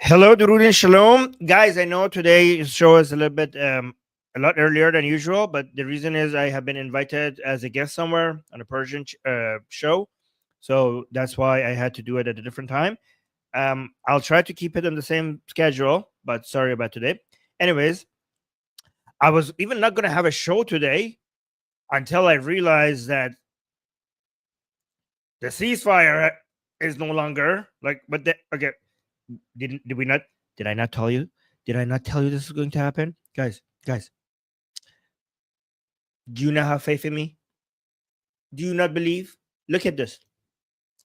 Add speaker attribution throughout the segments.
Speaker 1: Hello, Durud and Shalom. Guys, I know today's show is a little bit a lot earlier than usual, but the reason is I have been invited as a guest somewhere on a Persian show. So that's why I had to do it at a different time. I'll try to keep it on the same schedule, but sorry about today. Anyways, I was even not going to have a show today until I realized that the ceasefire is no longer like, but okay. Did we not? Did I not tell you? Did I not tell you this is going to happen, guys? Guys, do you not have faith in me? Do you not believe? Look at this.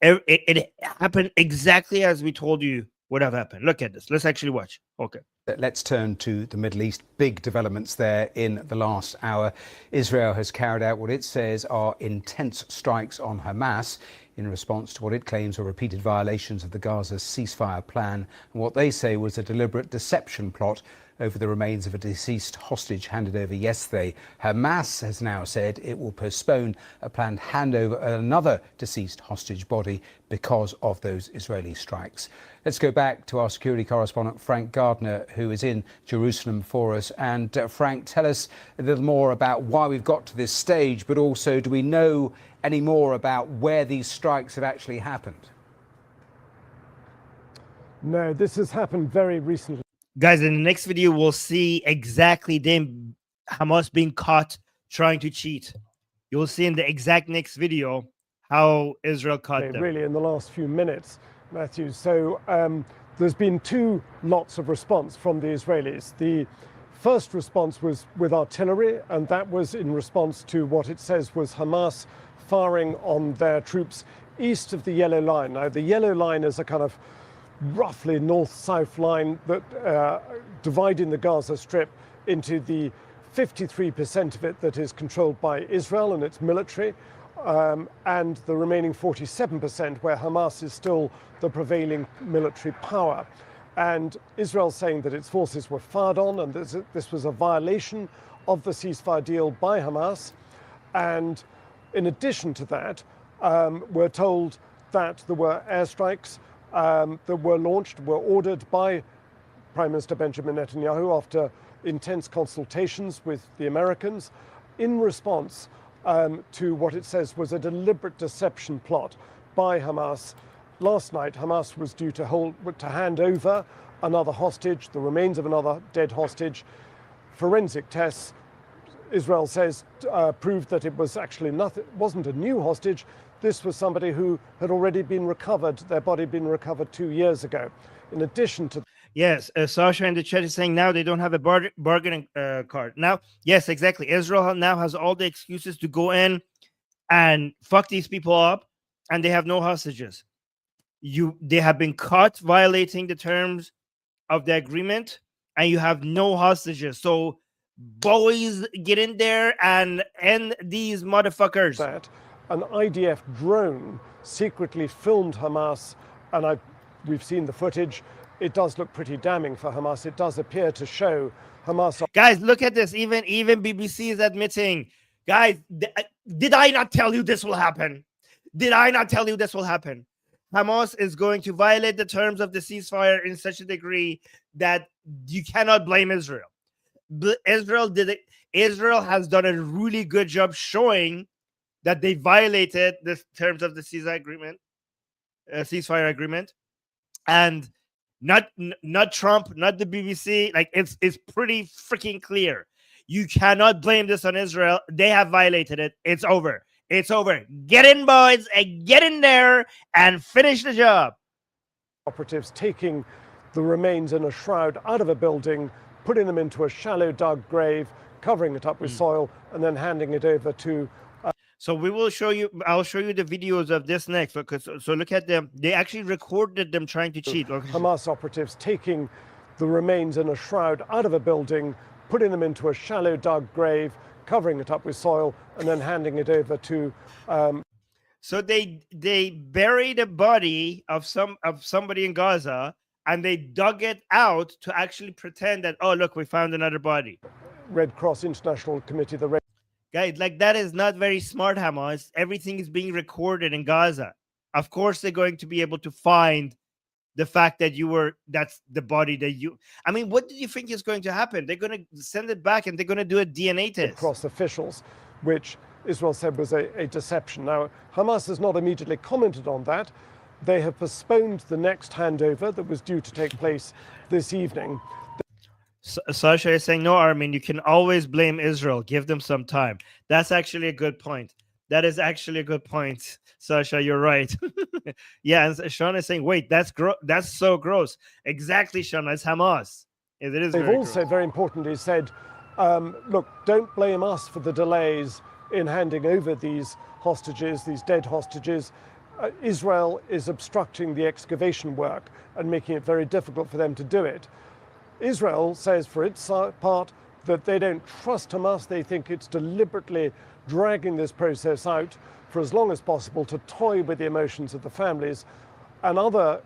Speaker 1: It happened exactly as we told you would have happened. Look at this. Let's actually watch. Okay.
Speaker 2: Let's turn to the Middle East. Big developments there in the last hour. Israel has carried out what it says are intense strikes on Hamas in response to what it claims are repeated violations of the Gaza ceasefire plan and what they say was a deliberate deception plot over the remains of a deceased hostage handed over yesterday. Hamas has now said it will postpone a planned handover of another deceased hostage body because of those Israeli strikes. Let's go back to our security correspondent, Frank Gardner, who is in Jerusalem for us. And Frank, tell us a little more about why we've got to this stage, but also do we know any more about where these strikes have actually happened?
Speaker 3: No, this has happened very recently.
Speaker 1: Guys, in the next video, we'll see exactly them, Hamas being caught trying to cheat. You'll see in the exact next video how Israel caught them.
Speaker 3: Really, in the last few minutes, Matthew. So there's been two lots of response from the Israelis. The first response was with artillery, and that was in response to what it says was Hamas firing on their troops east of the Yellow Line. Now, the Yellow Line is a kind of roughly north-south line that dividing the Gaza Strip into the 53% of it that is controlled by Israel and its military, and the remaining 47% where Hamas is still the prevailing military power. And Israel saying that its forces were fired on and this was a violation of the ceasefire deal by Hamas. And in addition to that, we're told that there were airstrikes that were launched, were ordered by Prime Minister Benjamin Netanyahu after intense consultations with the Americans in response to what it says was a deliberate deception plot by Hamas. Last night, Hamas was due to hand over another hostage, the remains of another dead hostage. Forensic tests, Israel says, proved that it was actually nothing, wasn't a new hostage. This was somebody who had already been recovered, their body been recovered 2 years ago. In addition to...
Speaker 1: Yes, Sasha in the chat is saying now they don't have a bargaining card. Now, yes, exactly. Israel now has all the excuses to go in and fuck these people up, and they have no hostages. They have been caught violating the terms of the agreement, and you have no hostages. So, boys, get in there and end these motherfuckers.
Speaker 3: That an IDF drone secretly filmed Hamas, and we've seen the footage. It does look pretty damning for Hamas. It does appear to show Hamas.
Speaker 1: Guys, look at this. Even BBC is admitting. Guys, did I not tell you this will happen? Did I not tell you this will happen? Hamas is going to violate the terms of the ceasefire in such a degree that you cannot blame Israel. Israel did it. Israel has done a really good job showing that they violated the terms of the ceasefire agreement, and not Trump, not the BBC. Like it's pretty freaking clear. You cannot blame this on Israel. They have violated it. It's over. It's over. Get in, boys, and get in there and finish the job.
Speaker 3: Operatives taking the remains in a shroud out of a building, putting them into a shallow dug grave, covering it up with soil, and then handing it over to...
Speaker 1: So we will show you, I'll show you the videos of this next. Because, so look at them. They actually recorded them trying to cheat.
Speaker 3: Hamas operatives taking the remains in a shroud out of a building, putting them into a shallow dug grave, covering it up with soil, and then handing it over to...
Speaker 1: So they buried a body of somebody in Gaza, and they dug it out to actually pretend that, oh, look, we found another body.
Speaker 3: Red Cross International Committee, the Red...
Speaker 1: Guys, like that is not very smart, Hamas. Everything is being recorded in Gaza. Of course, they're going to be able to find the fact that that's the body that you, I mean, what do you think is going to happen? They're going to send it back and they're going to do a DNA test.
Speaker 3: Cross officials, which Israel said was a deception. Now, Hamas has not immediately commented on that. They have postponed the next handover that was due to take place this evening.
Speaker 1: Sasha is saying, no, Armin, you can always blame Israel. Give them some time. That's actually a good point. That is actually a good point, Sasha. You're right. Yeah, and Sean is saying, wait, that's so gross. Exactly, Sean. It's Hamas. It is.
Speaker 3: They've also very importantly said, look, don't blame us for the delays in handing over these hostages, these dead hostages. Israel is obstructing the excavation work and making it very difficult for them to do it. Israel says for its part that they don't trust Hamas. They think it's deliberately dragging this process out for as long as possible to toy with the emotions of the families. And other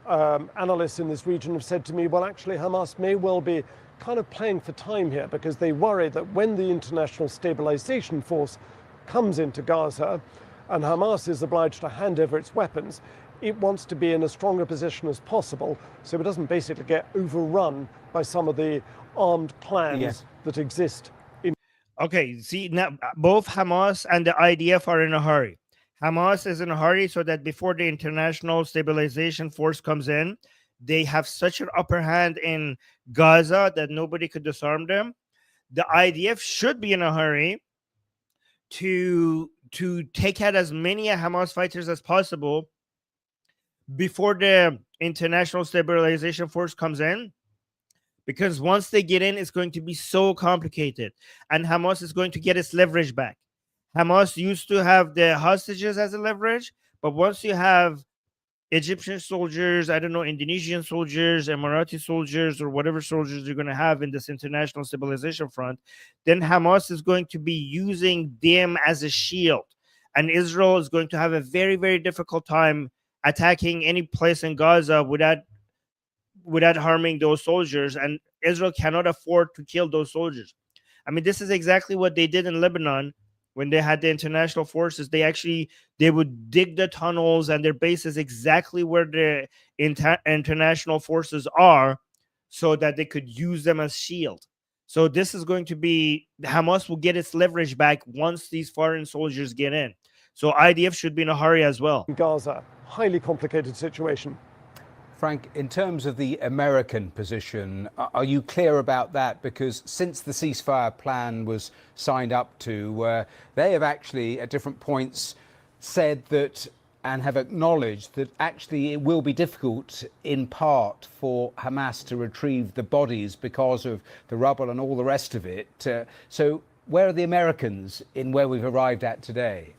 Speaker 3: analysts in this region have said to me, well, actually, Hamas may well be kind of playing for time here because they worry that when the international stabilization force comes into Gaza and Hamas is obliged to hand over its weapons, it wants to be in as strong a position as possible so it doesn't basically get overrun by some of the armed clans that exist.
Speaker 1: Okay, see, now both Hamas and the IDF are in a hurry. Hamas is in a hurry so that before the international stabilization force comes in, they have such an upper hand in Gaza that nobody could disarm them. The IDF should be in a hurry to take out as many Hamas fighters as possible before the international stabilization force comes in, because once they get in, it's going to be so complicated and Hamas is going to get its leverage back. Hamas used to have the hostages as a leverage, but once you have Egyptian soldiers, I don't know, Indonesian soldiers, Emirati soldiers, or whatever soldiers you're going to have in this international stabilization front, then Hamas is going to be using them as a shield. And Israel is going to have a very, very difficult time attacking any place in Gaza without harming those soldiers. And Israel cannot afford to kill those soldiers. I mean, this is exactly what they did in Lebanon when they had the international forces. They would dig the tunnels and their bases exactly where the international forces are so that they could use them as shield. So this is going to be, Hamas will get its leverage back once these foreign soldiers get in. So IDF should be in a hurry as well.
Speaker 3: Gaza, highly complicated situation.
Speaker 2: Frank, in terms of the American position, are you clear about that? Because since the ceasefire plan was signed up to, they have actually at different points said that and have acknowledged that actually it will be difficult in part for Hamas to retrieve the bodies because of the rubble and all the rest of it. So where are the Americans in where we've arrived at today?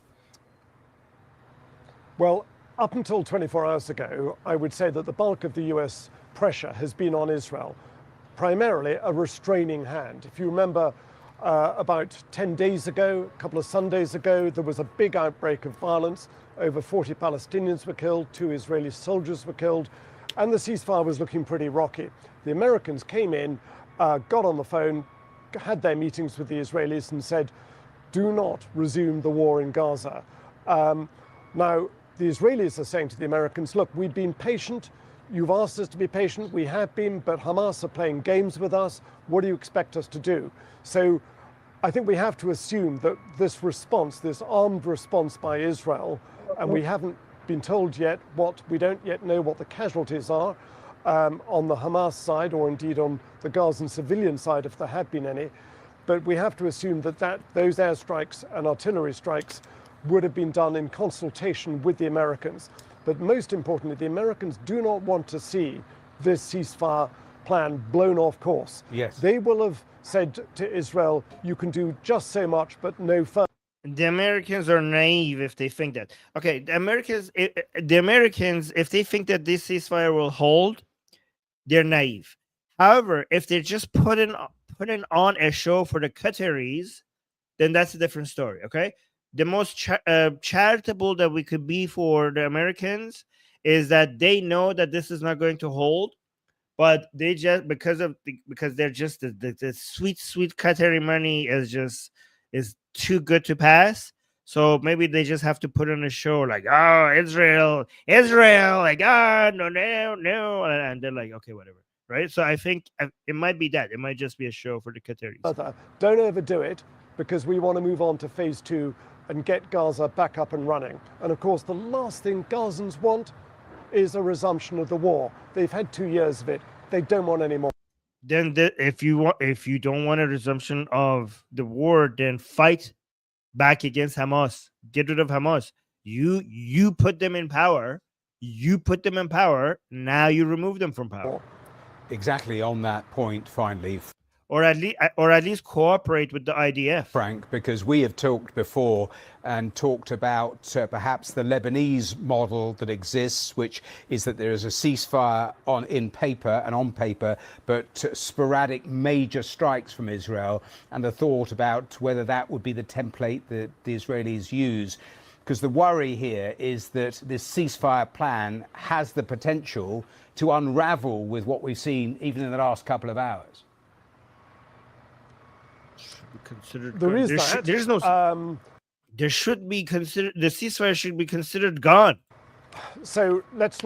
Speaker 3: Well, up until 24 hours ago, I would say that the bulk of the US pressure has been on Israel, primarily a restraining hand. If you remember, about 10 days ago, a couple of Sundays ago, there was a big outbreak of violence. Over 40 Palestinians were killed, 2 Israeli soldiers were killed, and the ceasefire was looking pretty rocky. The Americans came in, got on the phone, had their meetings with the Israelis and said, do not resume the war in Gaza. Now, the Israelis are saying to the Americans, look, we've been patient. You've asked us to be patient. We have been, but Hamas are playing games with us. What do you expect us to do? So I think we have to assume that this response, this armed response by Israel, and we haven't been told yet we don't yet know what the casualties are on the Hamas side or indeed on the Gazan civilian side, if there have been any. But we have to assume that those airstrikes and artillery strikes would have been done in consultation with the Americans. But most importantly, the Americans do not want to see this ceasefire plan blown off course.
Speaker 2: Yes.
Speaker 3: They will have said to Israel, you can do just so much, but no further.
Speaker 1: The Americans are naive if they think that. Okay, the Americans, if they think that this ceasefire will hold, they're naive. However, if they're just putting on a show for the Qataris, then that's a different story, okay? The most charitable that we could be for the Americans is that they know that this is not going to hold, but they just because they're just the sweet Qatari money is too good to pass. So maybe they just have to put on a show like, oh, Israel, like, no, and they're like, okay, whatever, right? So I think it might be that. It might just be a show for the Qataris.
Speaker 3: Don't overdo it, because we want to move on to phase 2 and get Gaza back up and running. And of course, the last thing Gazans want is a resumption of the war. They've had 2 years of it. They don't want any more.
Speaker 1: Then if you don't want a resumption of the war, then fight back against Hamas. Get rid of Hamas. You put them in power. Now you remove them from power.
Speaker 2: Exactly on that point, finally.
Speaker 1: Or at least cooperate with the IDF.
Speaker 2: Frank, because we have talked before and talked about perhaps the Lebanese model that exists, which is that there is a ceasefire on paper, but sporadic major strikes from Israel, and the thought about whether that would be the template that the Israelis use. Because the worry here is that this ceasefire plan has the potential to unravel with what we've seen even in the last couple of hours.
Speaker 3: There is that.
Speaker 1: There's no. There should be considered. The ceasefire should be considered gone.
Speaker 3: So let's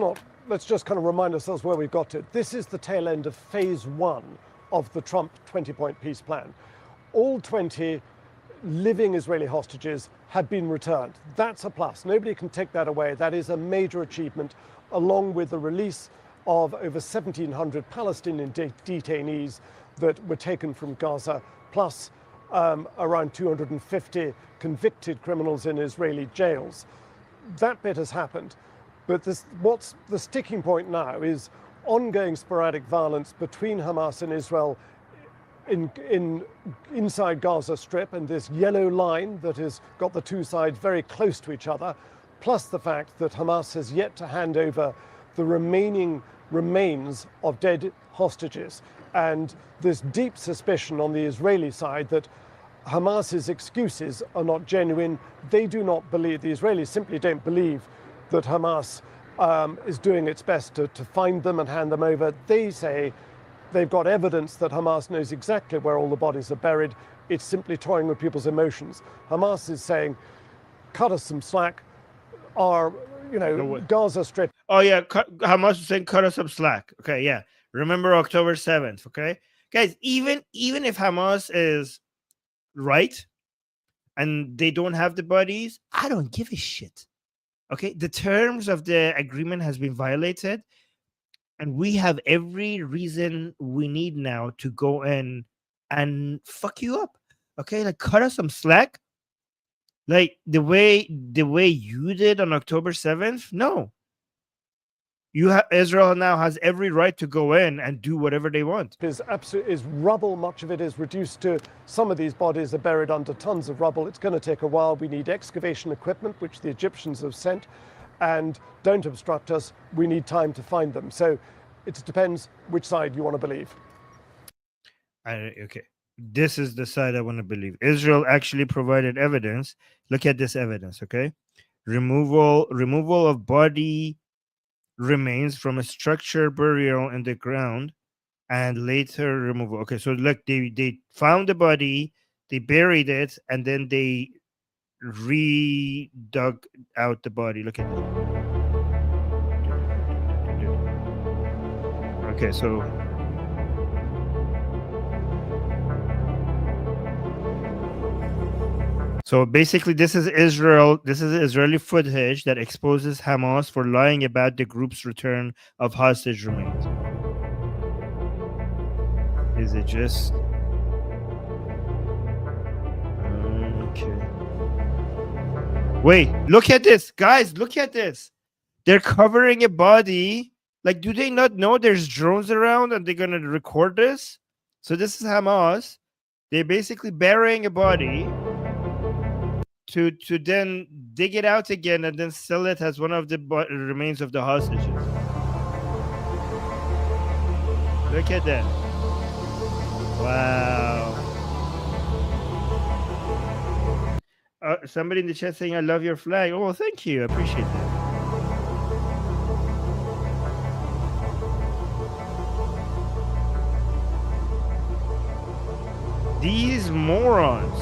Speaker 3: just kind of remind ourselves where we've got to. This is the tail end of phase 1 of the Trump 20-point peace plan. All 20 living Israeli hostages have been returned. That's a plus. Nobody can take that away. That is a major achievement, along with the release of over 1,700 Palestinian detainees that were taken from Gaza, plus around 250 convicted criminals in Israeli jails. That bit has happened. But what's the sticking point now is ongoing sporadic violence between Hamas and Israel inside Gaza Strip, and this yellow line that has got the two sides very close to each other, plus the fact that Hamas has yet to hand over the remaining remains of dead hostages. And this deep suspicion on the Israeli side that Hamas's excuses are not genuine. They do not believe, the Israelis simply don't believe that Hamas is doing its best to find them and hand them over. They say they've got evidence that Hamas knows exactly where all the bodies are buried. It's simply toying with people's emotions. Hamas is saying, cut us some slack. Our, Gaza Strip.
Speaker 1: Oh yeah, Hamas is saying cut us some slack. Okay, yeah. Remember October 7th, okay? Guys, even if Hamas is right and they don't have the bodies, I don't give a shit. Okay? The terms of the agreement has been violated, and we have every reason we need now to go in and fuck you up. Okay? Like, cut us some slack. Like the way you did on October 7th? No. Israel now has every right to go in and do whatever they want.
Speaker 3: Is rubble. Much of it is reduced to, some of these bodies are buried under tons of rubble. It's going to take a while. We need excavation equipment, which the Egyptians have sent, and don't obstruct us. We need time to find them. So it depends which side you want to believe.
Speaker 1: Okay. This is the side I want to believe. Israel actually provided evidence. Look at this evidence, okay? Removal of body remains from a structure burial in the ground and later removal. Okay, so look, they found the body, they buried it, and then they dug out the body. Look at it. Okay, so basically, this is Israel. This is Israeli footage that exposes Hamas for lying about the group's return of hostage remains. Is it just okay? Wait, look at this, guys! Look at this. They're covering a body. Like, do they not know there's drones around and they're gonna record this? So this is Hamas. They're basically burying a body to then dig it out again and then sell it as one of the remains of the hostages. Look at that. Wow. Somebody in the chat saying, I love your flag. Oh, thank you. I appreciate that. These morons.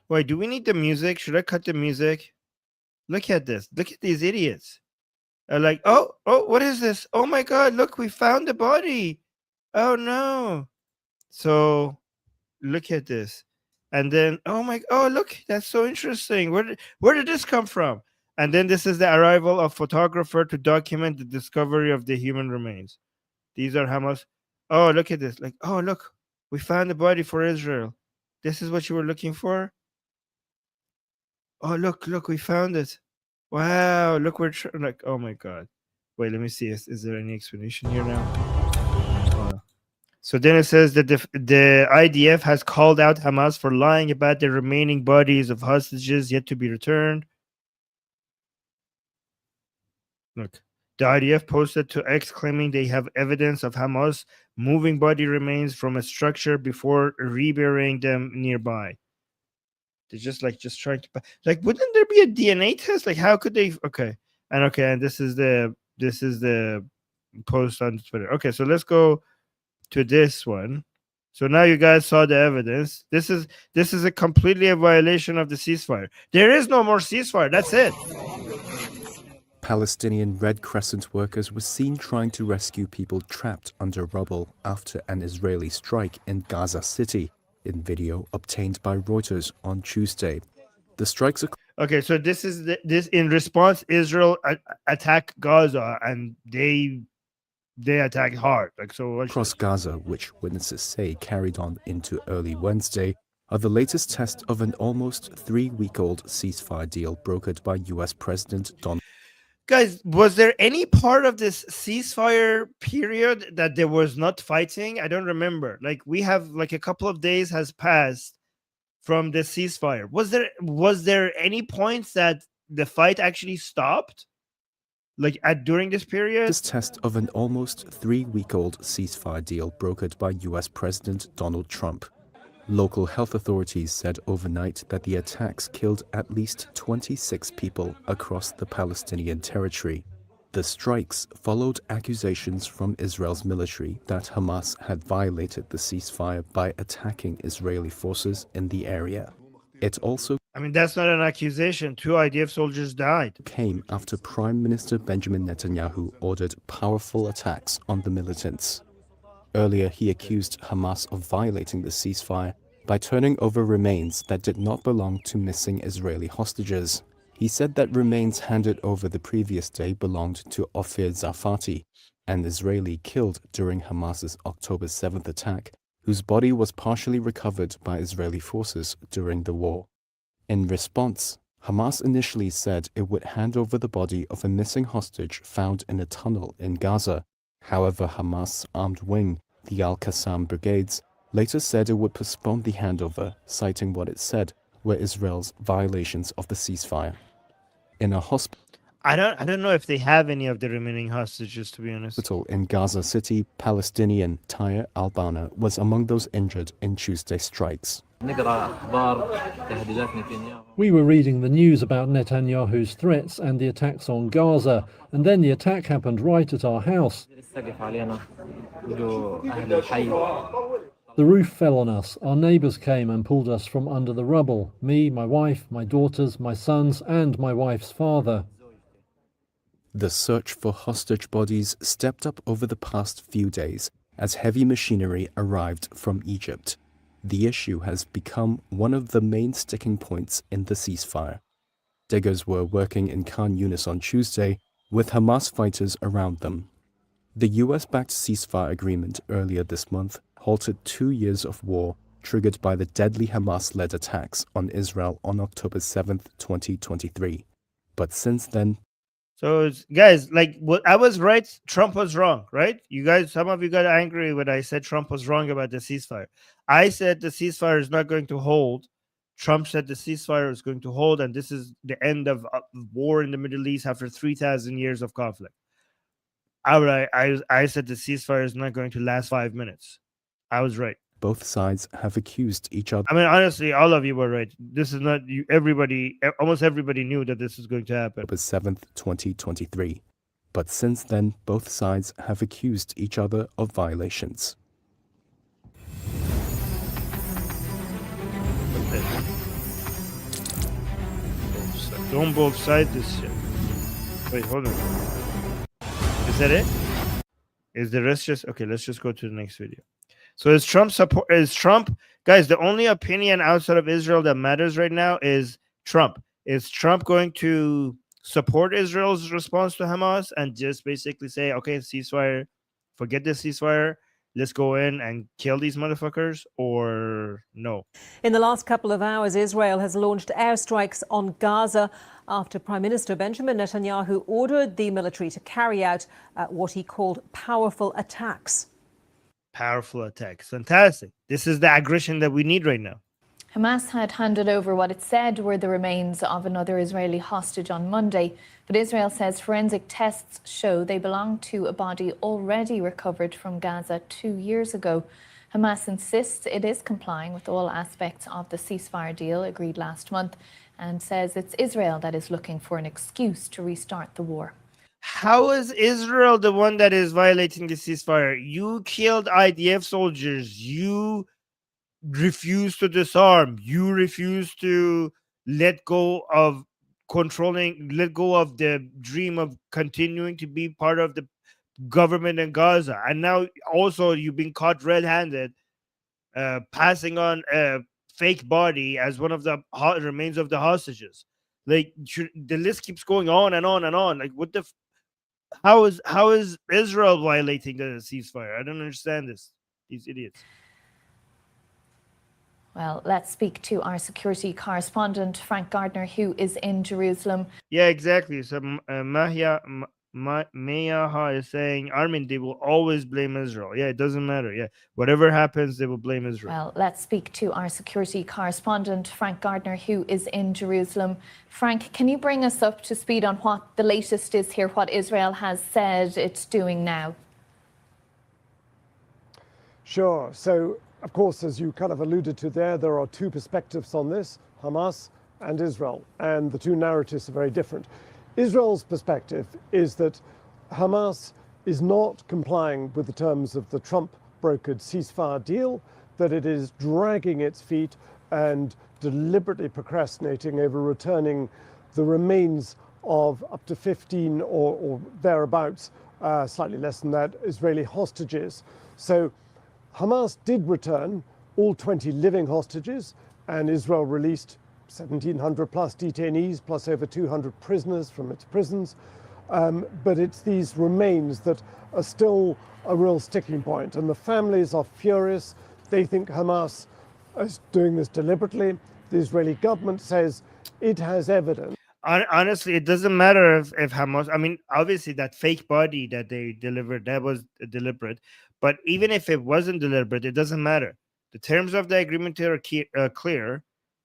Speaker 1: Wait, do we need the music? Should I cut the music? Look at this. Look at these idiots. Like, oh, what is this? Oh my God, look, we found the body. Oh no. So look at this. And then, oh, look, that's so interesting. Where did this come from? And then this is the arrival of photographer to document the discovery of the human remains. These are Hamas. Oh, look at this. Like, oh, look, we found the body for Israel. This is what you were looking for? Oh, look, we found it. Wow, look, like, oh my God. Wait, let me see. Is there any explanation here now? So then it says that the IDF has called out Hamas for lying about the remaining bodies of hostages yet to be returned. Look, the IDF posted to X claiming they have evidence of Hamas moving body remains from a structure before reburying them nearby. They're just trying to, like, wouldn't there be a DNA test? Like, how could they? Okay, and this is the post on Twitter. Okay, so let's go to this one. So now you guys saw the evidence. This is a completely a violation of the ceasefire. There is no more ceasefire. That's it.
Speaker 4: Palestinian Red Crescent workers were seen trying to rescue people trapped under rubble after an Israeli strike in Gaza City, in video obtained by Reuters on Tuesday. The strikes are
Speaker 1: okay. So this is this in response. Israel attacked Gaza, and they attacked hard. Like, so
Speaker 4: across Gaza, which witnesses say carried on into early Wednesday, are the latest test of an almost 3-week-old ceasefire deal brokered by U.S. President Donald.
Speaker 1: Guys, was there any part of this ceasefire period that there was not fighting? I don't remember. Like, we have like a couple of days has passed from the ceasefire. Was there any points that the fight actually stopped? Like during this period?
Speaker 4: This test of an almost 3-week-old ceasefire deal brokered by U.S. President Donald Trump. Local health authorities said overnight that the attacks killed at least 26 people across the Palestinian territory. The strikes followed accusations from Israel's military that Hamas had violated the ceasefire by attacking Israeli forces in the area. It also
Speaker 1: that's not an accusation. 2 IDF soldiers died.
Speaker 4: Came after Prime Minister Benjamin Netanyahu ordered powerful attacks on the militants. Earlier, he accused Hamas of violating the ceasefire by turning over remains that did not belong to missing Israeli hostages. He said that remains handed over the previous day belonged to Ofir Zafati, an Israeli killed during Hamas's October 7th attack, whose body was partially recovered by Israeli forces during the war. In response, Hamas initially said it would hand over the body of a missing hostage found in a tunnel in Gaza. However, Hamas' armed wing, the Al-Qassam brigades, later said it would postpone the handover, citing what it said were Israel's violations of the ceasefire. In a hospital
Speaker 1: I don't know if they have any of the remaining hostages, to be honest.
Speaker 4: In Gaza City, Palestinian Tyre Al-Bana was among those injured in Tuesday's strikes.
Speaker 5: We were reading the news about Netanyahu's threats and the attacks on Gaza, and then the attack happened right at our house. The roof fell on us. Our neighbours came and pulled us from under the rubble. Me, my wife, my daughters, my sons, and my wife's father.
Speaker 4: The search for hostage bodies stepped up over the past few days as heavy machinery arrived from Egypt. The issue has become one of the main sticking points in the ceasefire. Diggers were working in Khan Yunis on Tuesday with Hamas fighters around them. The US-backed ceasefire agreement earlier this month halted 2 years of war triggered by the deadly Hamas-led attacks on Israel on October 7th, 2023. But since then,
Speaker 1: so guys, like, what I was right, Trump was wrong, right? You guys, some of you got angry when I said Trump was wrong about the ceasefire. I said the ceasefire is not going to hold. Trump said the ceasefire is going to hold, and this is the end of war in the Middle East after 3,000 years of conflict. I said the ceasefire is not going to last 5 minutes. I was right.
Speaker 4: Both sides have accused each other.
Speaker 1: Honestly, all of you were right. This is not you. Almost everybody knew that this is going to happen.
Speaker 4: October 7th, 2023. But since then, both sides have accused each other of violations.
Speaker 1: Don't both sides this shit. Wait, hold on. Is that it? Is the rest just okay? Let's just go to the next video. So is Trump support? Is Trump, guys? The only opinion outside of Israel that matters right now is Trump. Is Trump going to support Israel's response to Hamas and just basically say, okay, ceasefire, forget the ceasefire, let's go in and kill these motherfuckers, or no?
Speaker 6: In the last couple of hours, Israel has launched airstrikes on Gaza after Prime Minister Benjamin Netanyahu ordered the military to carry out what he called powerful attacks.
Speaker 1: Powerful attacks. Fantastic. This is the aggression that we need right now.
Speaker 7: Hamas had handed over what it said were the remains of another Israeli hostage on Monday, but Israel says forensic tests show they belong to a body already recovered from Gaza 2 years ago. Hamas insists it is complying with all aspects of the ceasefire deal agreed last month and says it's Israel that is looking for an excuse to restart the war.
Speaker 1: How is Israel the one that is violating the ceasefire? You killed IDF soldiers. You refuse to disarm. You refuse to let go of the dream of continuing to be part of the government in Gaza. And now also you've been caught red-handed passing on a fake body as one of the remains of the hostages. Like, the list keeps going on and on and on. Like, what the how is Israel violating the ceasefire? I don't understand this. These idiots.
Speaker 7: Well, let's speak to our security correspondent, Frank Gardner, who is in Jerusalem.
Speaker 1: Yeah, exactly. So Mayaha is saying, Armin, they will always blame Israel. Yeah, it doesn't matter. Yeah, whatever happens, they will blame Israel.
Speaker 7: Well, let's speak to our security correspondent, Frank Gardner, who is in Jerusalem. Frank, can you bring us up to speed on what the latest is here, what Israel has said it's doing now?
Speaker 3: Sure. So, of course, as you kind of alluded to there are two perspectives on this, Hamas and Israel, and the two narratives are very different. Israel's perspective is that Hamas is not complying with the terms of the Trump-brokered ceasefire deal, that it is dragging its feet and deliberately procrastinating over returning the remains of up to 15 or thereabouts, slightly less than that, Israeli hostages. So Hamas did return all 20 living hostages, and Israel released 1,700 plus detainees, plus over 200 prisoners from its prisons. But it's these remains that are still a real sticking point, and the families are furious. They think Hamas is doing this deliberately. The Israeli government says it has evidence.
Speaker 1: Honestly, it doesn't matter if Hamas, I mean, obviously that fake body that they delivered, that was deliberate. But even if it wasn't deliberate, it doesn't matter. The terms of the agreement are clear.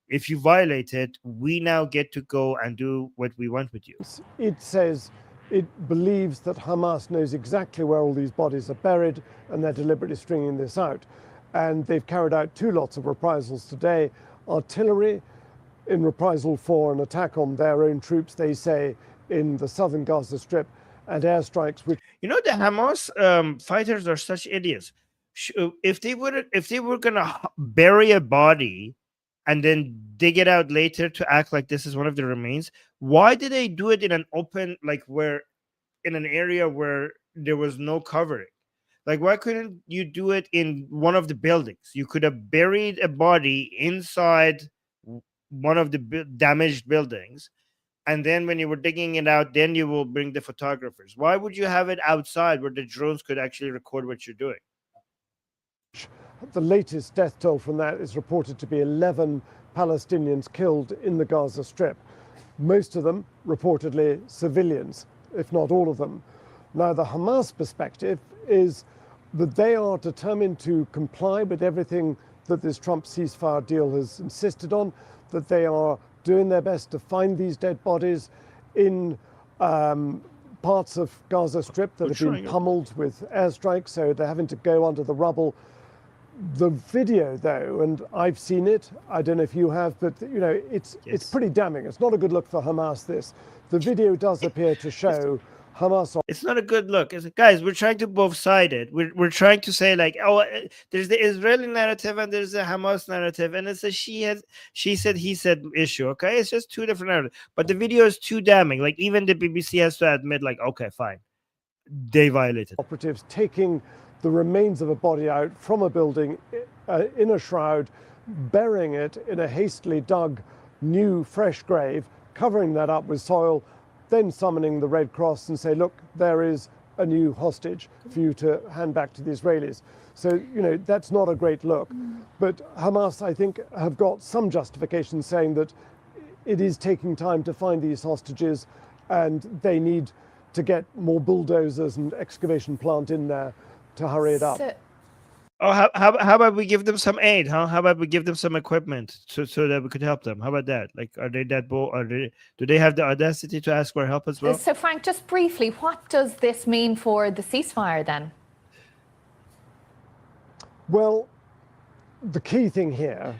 Speaker 1: If you violate it, we now get to go and do what we want with you.
Speaker 3: It says it believes that Hamas knows exactly where all these bodies are buried, and they're deliberately stringing this out. And they've carried out two lots of reprisals today. Artillery in reprisal for an attack on their own troops, they say, in the southern Gaza Strip, and airstrikes. Which,
Speaker 1: you know, the Hamas fighters are such idiots. If they were gonna bury a body and then dig it out later to act like this is one of the remains, why did they do it in an open, like in an area where there was no covering? Like, why couldn't you do it in one of the buildings? You could have buried a body inside one of the damaged buildings, and then when you were digging it out, then you will bring the photographers. Why would you have it outside where the drones could actually record what you're doing?
Speaker 3: The latest death toll from that is reported to be 11 Palestinians killed in the Gaza Strip. Most of them reportedly civilians, if not all of them. Now, the Hamas perspective is that they are determined to comply with everything that this Trump ceasefire deal has insisted on, that they are doing their best to find these dead bodies in parts of Gaza Strip that have been pummeled with airstrikes, so they're having to go under the rubble. The video, though, and I've seen it, I don't know if you have, but you know, it's pretty damning. It's not a good look for Hamas, this. The video does appear to show Hamas are
Speaker 1: It's not a good look. It's, guys, we're trying to both sided. We're trying to say like, oh, there's the Israeli narrative and there's the Hamas narrative, and it's a she said, he said issue. Okay, it's just two different narratives. But the video is too damning. Like even the BBC has to admit, like, okay, fine, they violated.
Speaker 3: operatives taking the remains of a body out from a building in a shroud, burying it in a hastily dug new fresh grave, covering that up with soil, then summoning the Red Cross and say, look, there is a new hostage for you to hand back to the Israelis. So, you know, that's not a great look. But Hamas, I think, have got some justification saying that it is taking time to find these hostages and they need to get more bulldozers and excavation plant in there to hurry it up.
Speaker 1: Oh, how about we give them some aid, huh? How about we give them some equipment so that we could help them? How about that? Like, are they that bold? Do they have the audacity to ask for help as well?
Speaker 7: So, Frank, just briefly, what does this mean for the ceasefire then?
Speaker 3: Well, the key thing here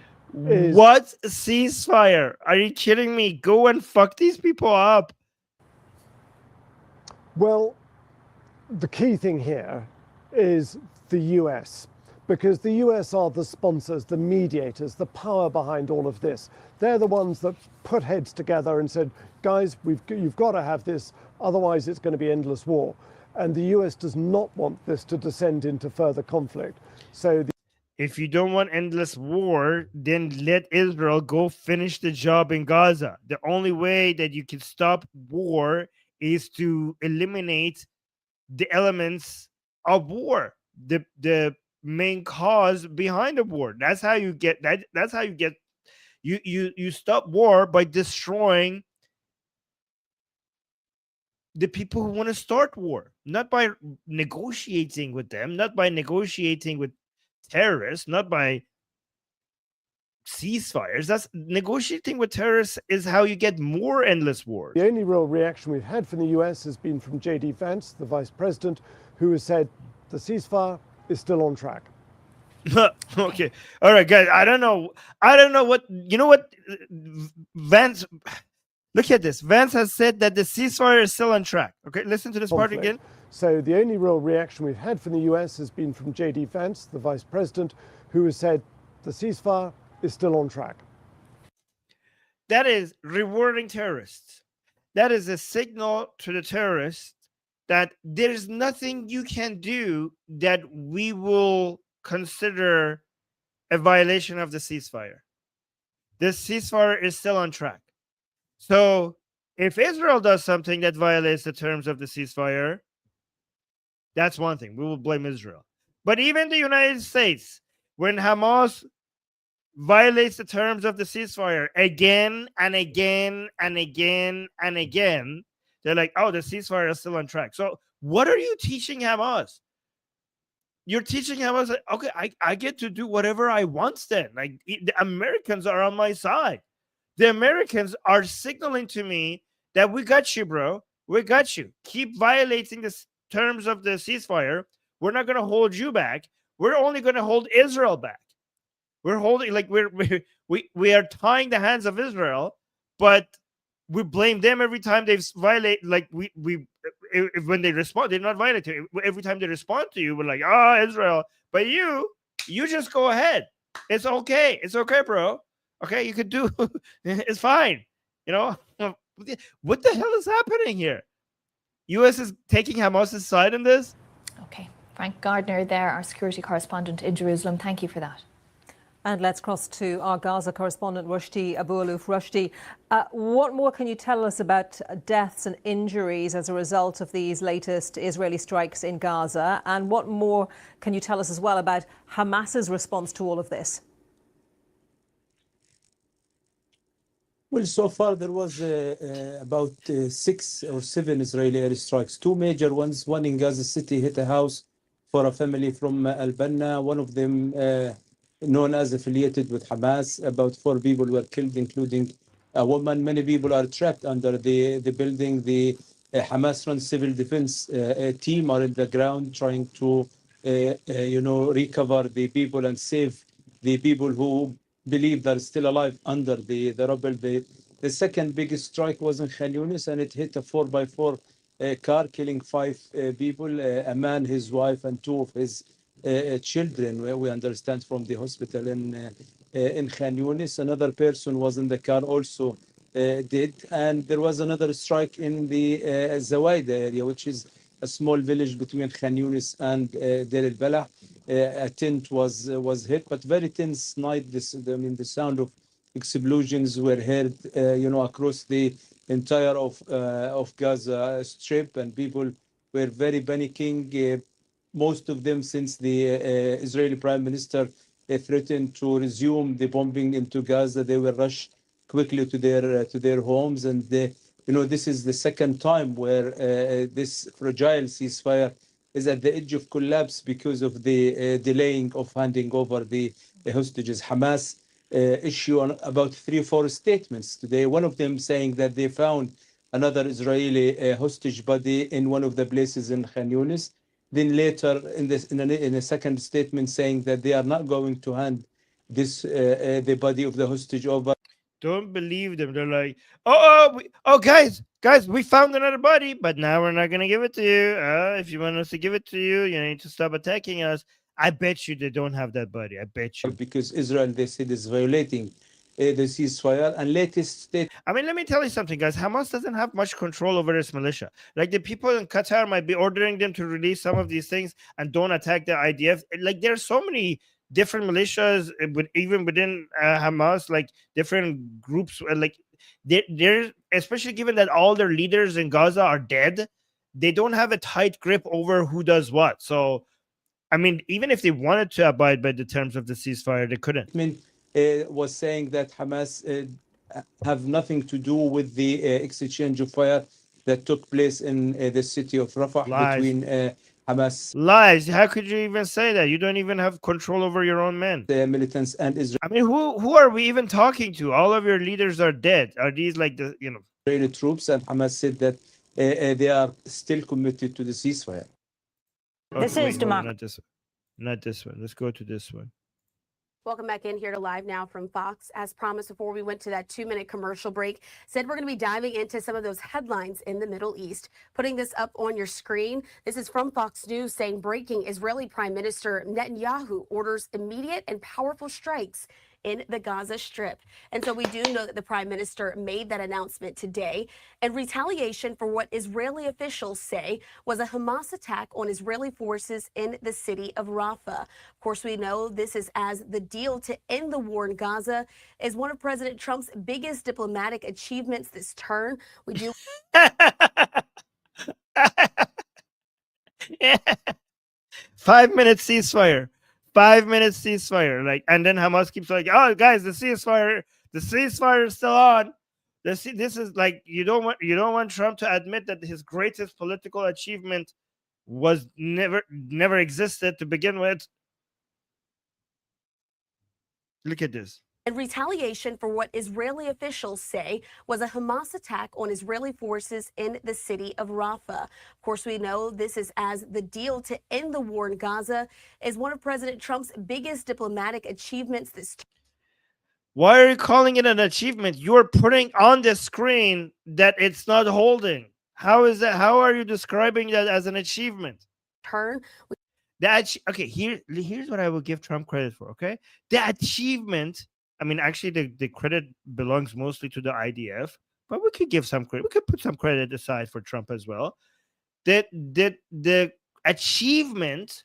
Speaker 3: is...
Speaker 1: What ceasefire? Are you kidding me? Go and fuck these people up.
Speaker 3: Well, the key thing here is the US, because the US are the sponsors, the mediators, the power behind all of this. They're the ones that put heads together and said, guys, you've got to have this, otherwise it's going to be endless war. And the US does not want this to descend into further conflict. So
Speaker 1: if you don't want endless war, then let Israel go finish the job in Gaza. The only way that you can stop war is to eliminate the elements of war, the main cause behind the war. That's how you get that. That's how you get you stop war by destroying the people who want to start war, not by negotiating with them, not by negotiating with terrorists, not by ceasefires. That's negotiating with terrorists is how you get more endless wars.
Speaker 3: The only real reaction we've had from the US has been from J.D. Vance, the vice president, who has said the ceasefire is still on track.
Speaker 1: Okay. All right, guys. I don't know what, you know what, Vance, look at this. Vance has said that the ceasefire is still on track. Okay, listen to this part again.
Speaker 3: So the only real reaction we've had from the US has been from J.D. Vance, the vice president, who has said the ceasefire is still on track.
Speaker 1: That is rewarding terrorists. That is a signal to the terrorists that there's nothing you can do that we will consider a violation of the ceasefire. The ceasefire is still on track. So if Israel does something that violates the terms of the ceasefire, that's one thing. We will blame Israel. But even the United States, when Hamas violates the terms of the ceasefire again and again and again and again, they're like, oh, the ceasefire is still on track. So what are you teaching Hamas? You're teaching Hamas, like, okay, I get to do whatever I want then. Like, the Americans are on my side. The Americans are signaling to me that we got you, bro. We got you. Keep violating the terms of the ceasefire. We're not going to hold you back. We're only going to hold Israel back. We're holding, like, we are tying the hands of Israel, but we blame them every time they violate. Like, when they respond, they're not violating. Every time they respond to you, we're like, oh, Israel. But you just go ahead. It's okay. It's okay, bro. Okay, you could do. It's fine. You know, what the hell is happening here? U.S. is taking Hamas's side in this.
Speaker 7: Okay, Frank Gardner there, our security correspondent in Jerusalem. Thank you for that.
Speaker 6: And let's cross to our Gaza correspondent, Rushdie Abu-Aluf. Rushdie, what more can you tell us about deaths and injuries as a result of these latest Israeli strikes in Gaza? And what more can you tell us as well about Hamas's response to all of this?
Speaker 8: Well, so far there was about 6 or 7 Israeli airstrikes, 2 major ones. One in Gaza City hit a house for a family from Al-Banna. One of them known as affiliated with Hamas. About 4 people were killed, including a woman. Many people are trapped under the building. The Hamas-run civil defense team are in the ground trying to, recover the people and save the people who believe they're still alive under the rubble. The second biggest strike was in Khan Yunis, and it hit a 4x4 car, killing 5 people, a man, his wife, and 2 of his children, where we understand from the hospital in Khan Yunis. Another person was in the car, also dead. And there was another strike in the Zawaida area, which is a small village between Khan Yunis and Deir el-Balah. A tent was hit, but very tense night. The sound of explosions were heard, across the entire of Gaza Strip, and people were very panicking. Most of them, since the Israeli Prime Minister threatened to resume the bombing into Gaza, they were rushed quickly to their homes. And this is the second time where this fragile ceasefire is at the edge of collapse because of the delaying of handing over the hostages. Hamas issue about 3 or 4 statements today. One of them saying that they found another Israeli hostage body in one of the places in Khan Yunis. Then later, in a second statement, saying that they are not going to hand the body of the hostage over.
Speaker 1: Don't believe them. They're like, guys, we found another body, but now we're not gonna give it to you. If you want us to give it to you, you need to stop attacking us. I bet you they don't have that body. I bet you.
Speaker 8: Because Israel, they said, is violating the ceasefire. And latest state.
Speaker 1: I mean, let me tell you something, guys. Hamas doesn't have much control over its militia. Like, the people in Qatar might be ordering them to release some of these things and don't attack the IDF. Like, there's so many different militias, even within Hamas, like different groups. Like, they're especially given that all their leaders in Gaza are dead, they don't have a tight grip over who does what. So, I mean, even if they wanted to abide by the terms of the ceasefire, they couldn't.
Speaker 8: Was saying that Hamas have nothing to do with the exchange of fire that took place in the city of Rafah.
Speaker 1: Lies.
Speaker 8: Between Hamas.
Speaker 1: Lies. How could you even say that? You don't even have control over your own men.
Speaker 8: The militants and Israel.
Speaker 1: I mean, who are we even talking to? All of your leaders are dead. Are these like the,
Speaker 8: Israeli troops? And Hamas said that they are still committed to the ceasefire.
Speaker 1: This is democracy. Not this one. Let's go to this one.
Speaker 9: Welcome back in here to Live Now from Fox. As promised before we went to that 2-minute commercial break, said we're going to be diving into some of those headlines in the Middle East. Putting this up on your screen, this is from Fox News saying breaking: Israeli Prime Minister Netanyahu orders immediate and powerful strikes in the Gaza Strip. And so we do know that the Prime Minister made that announcement today in retaliation for what Israeli officials say was a Hamas attack on Israeli forces in the city of Rafah. Of course, we know this is as the deal to end the war in Gaza is one of President Trump's biggest diplomatic achievements this turn. We do.
Speaker 1: 5-minute ceasefire. 5-minute ceasefire. Like, and then Hamas keeps like, oh, guys, the ceasefire is still on. This is like, you don't want Trump to admit that his greatest political achievement was never existed to begin with. Look at this.
Speaker 9: In retaliation for what Israeli officials say was a Hamas attack on Israeli forces in the city of Rafah. Of course, we know this is as the deal to end the war in Gaza is one of President Trump's biggest diplomatic achievements this.
Speaker 1: Why are you calling it an achievement? You're putting on the screen that it's not holding. How is that? How are you describing that as an achievement?
Speaker 9: Turn.
Speaker 1: Okay, here's what I will give Trump credit for, okay? The achievement, I mean, actually, the credit belongs mostly to the IDF, but we could give some credit. We could put some credit aside for Trump as well. The achievement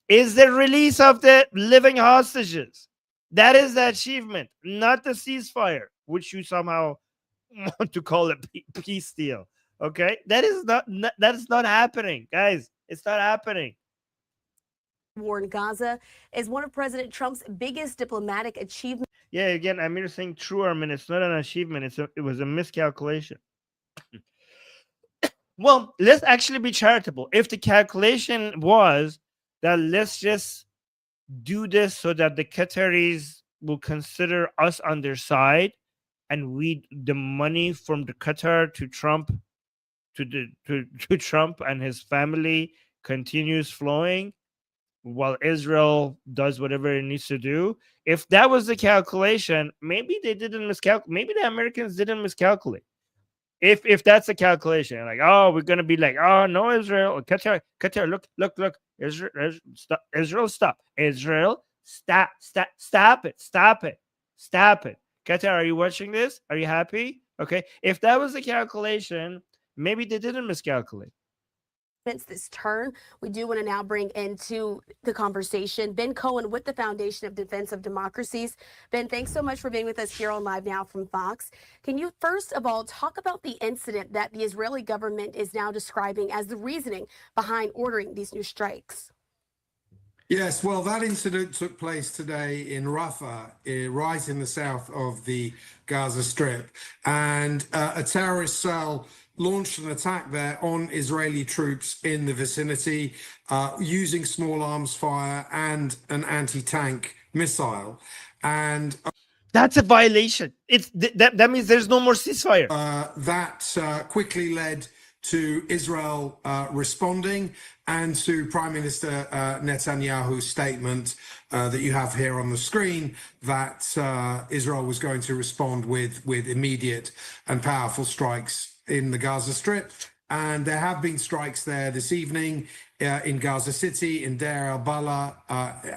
Speaker 1: is the release of the living hostages. That is the achievement, not the ceasefire, which you somehow want to call a peace deal. Okay, that is not happening, guys. It's not happening.
Speaker 9: War in Gaza is one of President Trump's biggest diplomatic achievements.
Speaker 1: Yeah, again, Amir saying true, Armin. It's not an achievement. It was a miscalculation. Well, let's actually be charitable. If the calculation was that let's just do this so that the Qataris will consider us on their side, and the money from the Qatar to Trump, to Trump and his family continues flowing, while Israel does whatever it needs to do. If that was the calculation, maybe they didn't miscalculate. Maybe the Americans didn't miscalculate. If that's the calculation, like, oh, we're gonna be like, oh no, Israel, Qatar, look, Israel, stop, Israel, stop, Israel, stop it. Qatar, are you watching this? Are you happy? Okay, if that was the calculation, maybe they didn't miscalculate.
Speaker 9: This turn, we do want to now bring into the conversation Ben Cohen with the Foundation of Defense of Democracies. Ben, thanks so much for being with us here on Live Now from Fox. Can you first of all talk about the incident that the Israeli government is now describing as the reasoning behind ordering these new strikes?
Speaker 10: Yes, well, that incident took place today in Rafah, right in the south of the Gaza Strip, and a terrorist cell launched an attack there on Israeli troops in the vicinity using small arms fire and an anti-tank missile. And
Speaker 1: that's a violation. It's that means there's no more ceasefire.
Speaker 10: That quickly led to Israel responding, and to Prime Minister Netanyahu's statement that you have here on the screen that Israel was going to respond with immediate and powerful strikes in the Gaza Strip. And there have been strikes there this evening in Gaza City, in Deir al-Balah,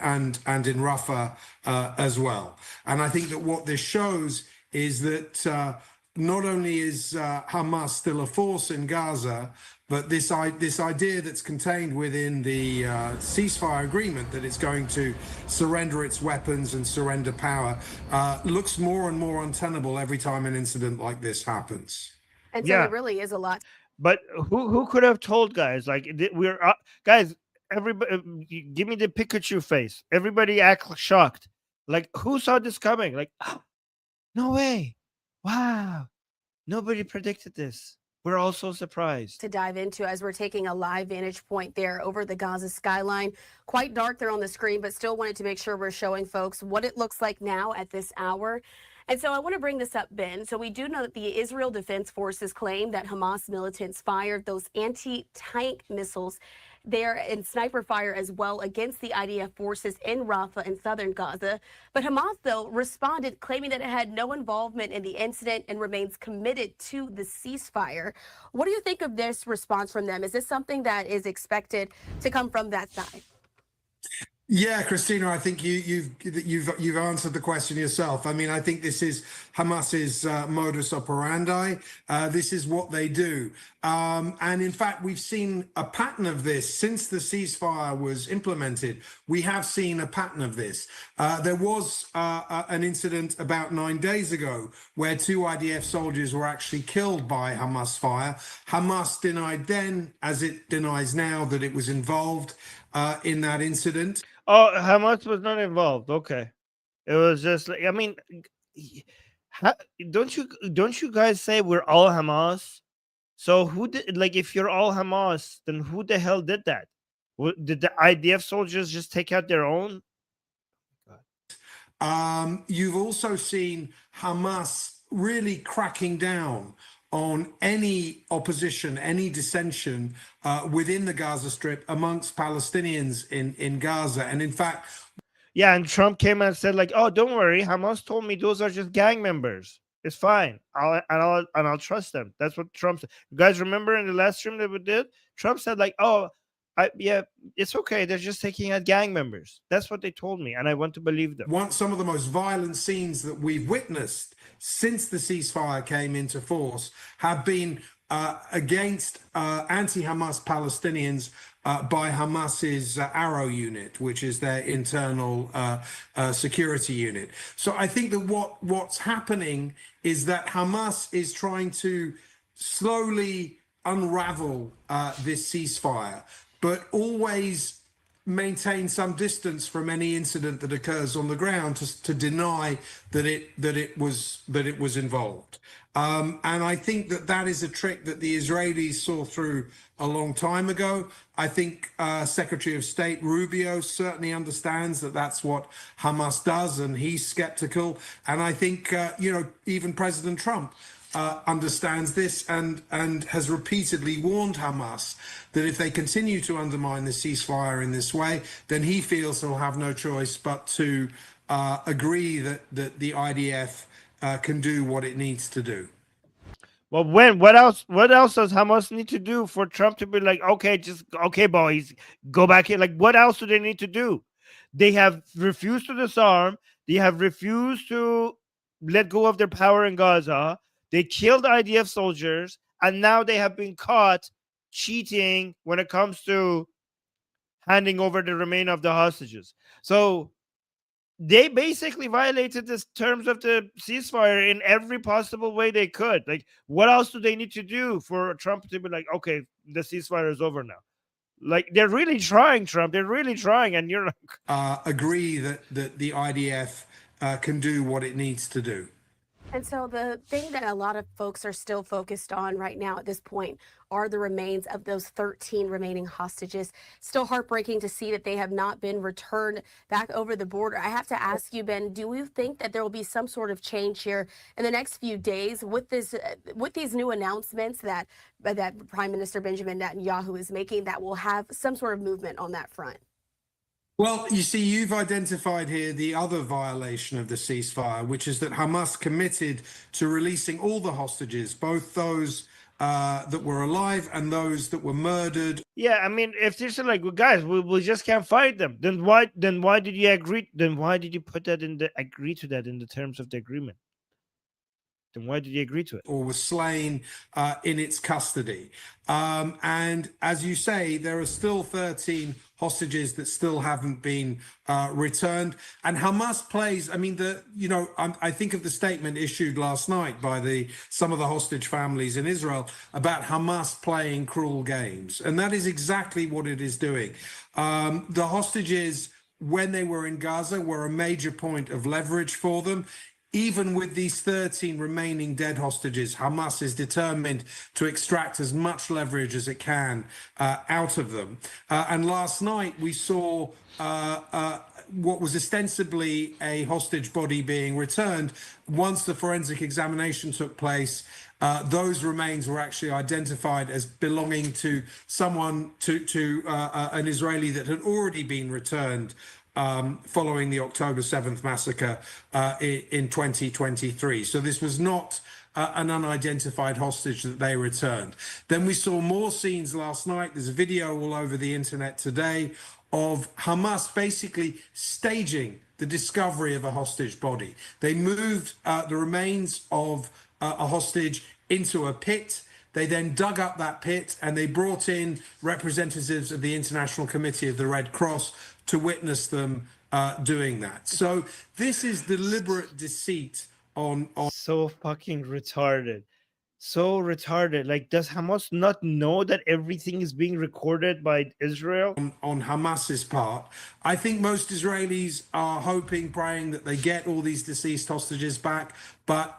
Speaker 10: and in Rafah as well. And I think that what this shows is that not only is Hamas still a force in Gaza, but this idea that's contained within the ceasefire agreement that it's going to surrender its weapons and surrender power looks more and more untenable every time an incident like this happens.
Speaker 9: And so it really is a lot.
Speaker 1: But who could have told, guys? Like, we're guys, everybody, give me the Pikachu face. Everybody act shocked. Like, who saw this coming? Like, oh, no way. Wow. Nobody predicted this. We're all so surprised.
Speaker 9: To dive into as we're taking a live vantage point there over the Gaza skyline. Quite dark there on the screen, but still wanted to make sure we're showing folks what it looks like now at this hour. And so I want to bring this up, Ben. So we do know that the Israel Defense Forces claim that Hamas militants fired those anti-tank missiles there in sniper fire as well against the IDF forces in Rafah in southern Gaza. But Hamas, though, responded claiming that it had no involvement in the incident and remains committed to the ceasefire. What do you think of this response from them? Is this something that is expected to come from that side?
Speaker 10: Yeah, Christina, I think you've answered the question yourself. I mean, I think this is Hamas's modus operandi. This is what they do. And in fact, we've seen a pattern of this since the ceasefire was implemented. We have seen a pattern of this. There was an incident about 9 days ago where 2 IDF soldiers were actually killed by Hamas fire. Hamas denied then, as it denies now, that it was involved in that incident.
Speaker 1: Oh, Hamas was not involved. Okay, it was just like, I mean, don't you guys say we're all Hamas? So who did, like, if you're all Hamas, then who the hell did that? Did the IDF soldiers just take out their own?
Speaker 10: You've also seen Hamas really cracking down on any opposition, any dissension within the Gaza Strip amongst Palestinians in Gaza. And in fact,
Speaker 1: yeah, and Trump came and said, like, oh, don't worry, Hamas told me those are just gang members. It's fine. I'll trust them. That's what Trump said. You guys remember in the last stream that we did? Trump said, like, oh, yeah, it's okay. They're just taking out gang members. That's what they told me, and I want to believe them.
Speaker 10: Some of the most violent scenes that we've witnessed since the ceasefire came into force have been against anti-Hamas Palestinians by Hamas's Arrow unit, which is their internal security unit. So I think that what's happening is that Hamas is trying to slowly unravel this ceasefire, but always maintain some distance from any incident that occurs on the ground to deny that it was involved. And I think that is a trick that the Israelis saw through a long time ago. I think Secretary of State Rubio certainly understands that that's what Hamas does, and he's skeptical. And I think even President Trump understands this and has repeatedly warned Hamas that if they continue to undermine the ceasefire in this way, then he feels he'll have no choice but to agree that the IDF can do what it needs to do.
Speaker 1: Well, when? What else? What else does Hamas need to do for Trump to be like, okay, just okay, boys, go back in? Like, what else do they need to do? They have refused to disarm. They have refused to let go of their power in Gaza. They killed IDF soldiers, and now they have been caught cheating when it comes to handing over the remainder of the hostages. So they basically violated the terms of the ceasefire in every possible way they could. Like, what else do they need to do for Trump to be like, okay, the ceasefire is over now? Like, they're really trying, Trump. They're really trying, and you're like,
Speaker 10: agree that the IDF can do what it needs to do.
Speaker 9: And so the thing that a lot of folks are still focused on right now at this point are the remains of those 13 remaining hostages. Still heartbreaking to see that they have not been returned back over the border. I have to ask you, Ben, do you think that there will be some sort of change here in the next few days with this, with these new announcements that Prime Minister Benjamin Netanyahu is making, that will have some sort of movement on that front?
Speaker 10: Well, you see, you've identified here the other violation of the ceasefire, which is that Hamas committed to releasing all the hostages, both those that were alive and those that were murdered.
Speaker 1: yeah. I mean, if they're saying like, well, guys, we just can't fight them, then why did you agree? Then why did you put that in the agree to that in the terms of the agreement? Then why did you agree to it?
Speaker 10: Or was slain in its custody. And as you say, there are still 13 hostages that still haven't been returned. And Hamas plays, I mean, I think of the statement issued last night by some of the hostage families in Israel about Hamas playing cruel games. And that is exactly what it is doing. The hostages, when they were in Gaza, were a major point of leverage for them. Even with these 13 remaining dead hostages, Hamas is determined to extract as much leverage as it can out of them. And last night we saw what was ostensibly a hostage body being returned. Once the forensic examination took place, those remains were actually identified as belonging to someone, to an Israeli that had already been returned following the October 7th massacre in 2023. So this was not an unidentified hostage that they returned. Then we saw more scenes last night. There's a video all over the internet today of Hamas basically staging the discovery of a hostage body. They moved the remains of a hostage into a pit. They then dug up that pit and they brought in representatives of the International Committee of the Red Cross to witness them doing that. So this is deliberate deceit on
Speaker 1: so fucking retarded. So retarded. Like, does Hamas not know that everything is being recorded by Israel?
Speaker 10: On Hamas's part. I think most Israelis are hoping, praying that they get all these deceased hostages back. But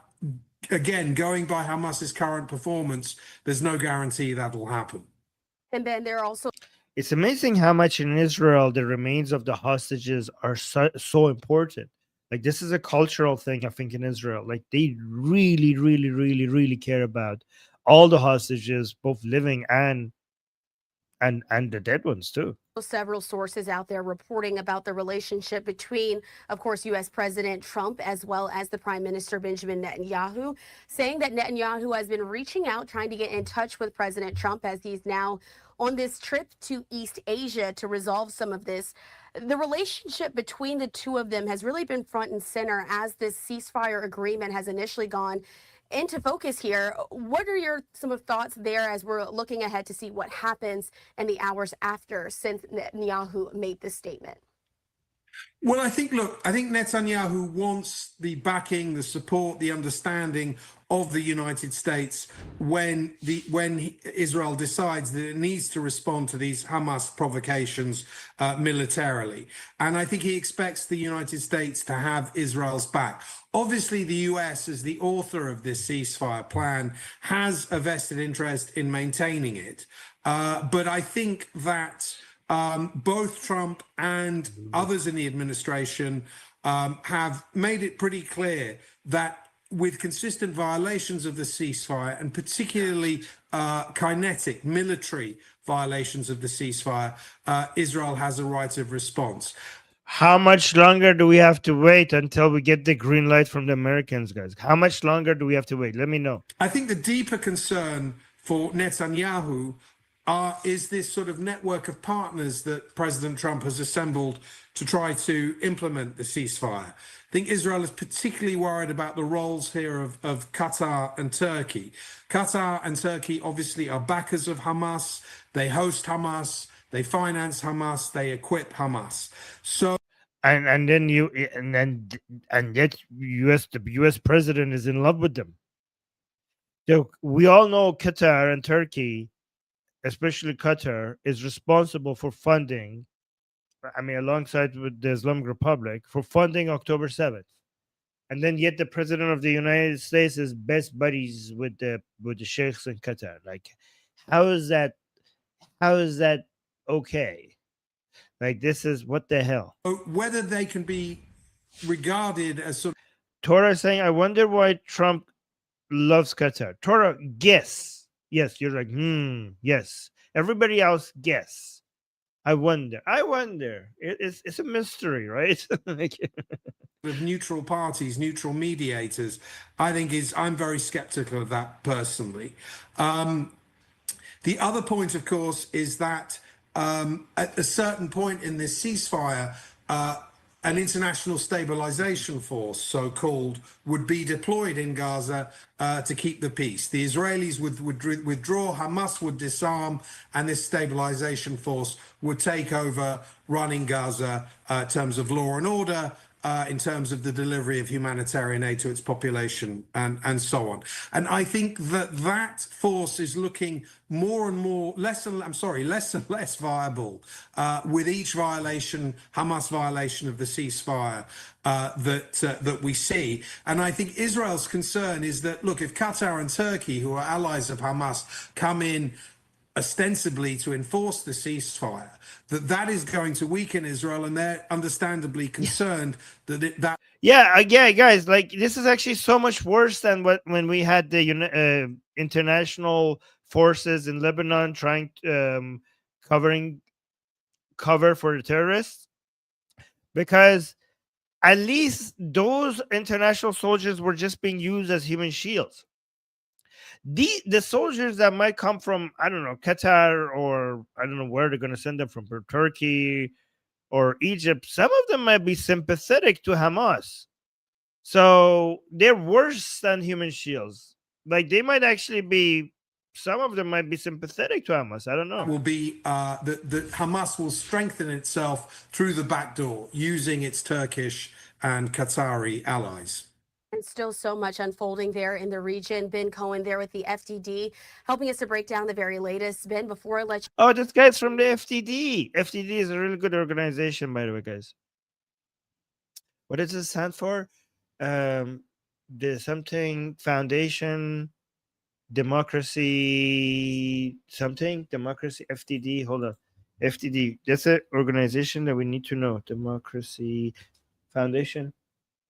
Speaker 10: again, going by Hamas's current performance, there's no guarantee that'll happen.
Speaker 9: And Ben, there are also...
Speaker 1: It's amazing how much in Israel the remains of the hostages are so important. Like, this is a cultural thing, I think, in Israel. Like, they really, really, really, really care about all the hostages, both living and the dead ones too.
Speaker 9: Several sources out there reporting about the relationship between, of course, U.S. President Trump as well as the Prime Minister Benjamin Netanyahu, saying that Netanyahu has been reaching out, trying to get in touch with President Trump as he's now on this trip to East Asia to resolve some of this. The relationship between the two of them has really been front and center as this ceasefire agreement has initially gone into focus here. What are some of thoughts there as we're looking ahead to see what happens in the hours after since Netanyahu made this statement?
Speaker 10: Well, I think Netanyahu wants the backing, the support, the understanding of the United States when Israel decides that it needs to respond to these Hamas provocations militarily. And I think he expects the United States to have Israel's back. Obviously, the US, as the author of this ceasefire plan, has a vested interest in maintaining it. But I think that both Trump and others in the administration have made it pretty clear that with consistent violations of the ceasefire, and particularly kinetic military violations of the ceasefire, Israel has a right of response.
Speaker 1: How much longer do we have to wait until we get the green light from the Americans, guys? How much longer do we have to wait? Let me know.
Speaker 10: I think the deeper concern for Netanyahu is this sort of network of partners that President Trump has assembled to try to implement the ceasefire. I think Israel is particularly worried about the roles here of Qatar and Turkey. Qatar and Turkey obviously are backers of Hamas. They host Hamas. They finance Hamas. They equip Hamas. So.
Speaker 1: And then yet the U.S. president is in love with them. So we all know Qatar and Turkey, especially Qatar, is responsible for funding, I mean, alongside with the Islamic Republic, for funding October 7th. And then yet the president of the United States is best buddies with the sheikhs in Qatar. Like, how is that okay? Like, this is what the hell?
Speaker 10: Whether they can be regarded as sort of...
Speaker 1: Torah saying, I wonder why Trump loves Qatar. Torah, guess. Yes, you're like, yes. Everybody else, guess. I wonder. It's a mystery, right?
Speaker 10: Of neutral parties, neutral mediators, I'm very skeptical of that personally. The other point, of course, is that at a certain point in this ceasefire, an international stabilization force, so-called, would be deployed in Gaza to keep the peace. The Israelis would withdraw, Hamas would disarm, and this stabilization force would take over running Gaza in terms of law and order, in terms of the delivery of humanitarian aid to its population, and so on. And I think that force is looking more and more, less and less viable with each Hamas violation of the ceasefire that we see. And I think Israel's concern is that, look, if Qatar and Turkey, who are allies of Hamas, come in ostensibly to enforce the ceasefire, that is going to weaken Israel, and they're understandably concerned that
Speaker 1: guys, like, this is actually so much worse than when we had the international forces in Lebanon trying cover for the terrorists, because at least those international soldiers were just being used as human shields. The soldiers that might come from, I don't know, Qatar, or I don't know where they're going to send them from Turkey or Egypt, some of them might be sympathetic to Hamas. So they're worse than human shields. Like, they might actually be, some of them might be sympathetic to Hamas. I don't know.
Speaker 10: Will be that Hamas will strengthen itself through the back door using its Turkish and Qatari allies.
Speaker 9: And still so much unfolding there in the region. Ben Cohen there with the FDD, helping us to break down the very latest. Ben, before I let you...
Speaker 1: Oh, this guy's from the FDD. FDD is a really good organization, by the way, guys. What does it stand for? The something foundation, democracy, FDD. Hold on. FDD. That's an organization that we need to know. Democracy Foundation.